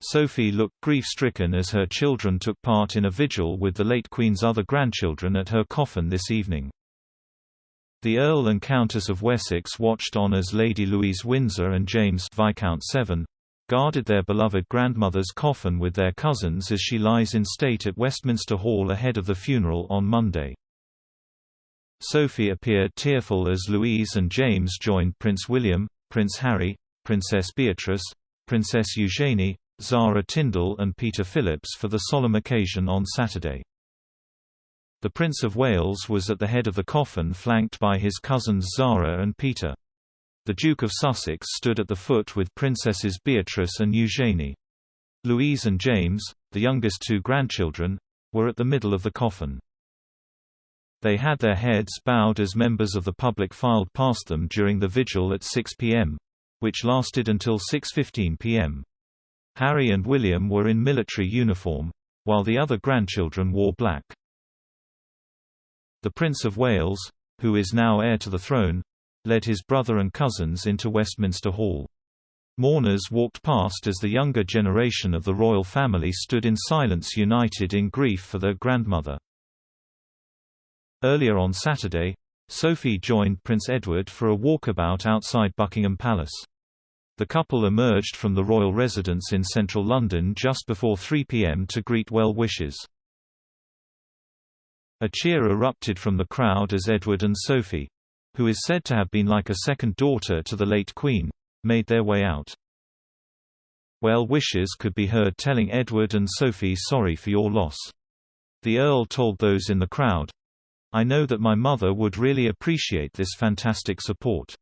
Sophie looked grief-stricken as her children took part in a vigil with the late Queen's other grandchildren at her coffin this evening. The Earl and Countess of Wessex watched on as Lady Louise Windsor and James Viscount Severn guarded their beloved grandmother's coffin with their cousins as she lies in state at Westminster Hall ahead of the funeral on Monday. Sophie appeared tearful as Louise and James joined Prince William, Prince Harry, Princess Beatrice, Princess Eugenie, Zara Tindall and Peter Phillips for the solemn occasion on Saturday. The Prince of Wales was at the head of the coffin flanked by his cousins Zara and Peter. The Duke of Sussex stood at the foot with Princesses Beatrice and Eugenie. Louise and James, the youngest two grandchildren, were at the middle of the coffin. They had their heads bowed as members of the public filed past them during the vigil at 6 p.m., which lasted until 6:15 p.m. Harry and William were in military uniform, while the other grandchildren wore black. The Prince of Wales, who is now heir to the throne, led his brother and cousins into Westminster Hall. Mourners walked past as the younger generation of the royal family stood in silence, united in grief for their grandmother. Earlier on Saturday, Sophie joined Prince Edward for a walkabout outside Buckingham Palace. The couple emerged from the royal residence in central London just before 3 p.m. to greet well-wishers. A cheer erupted from the crowd as Edward and Sophie, who is said to have been like a second daughter to the late Queen, made their way out. Well-wishers could be heard telling Edward and Sophie sorry for your loss. The Earl told those in the crowd, "I know that my mother would really appreciate this fantastic support."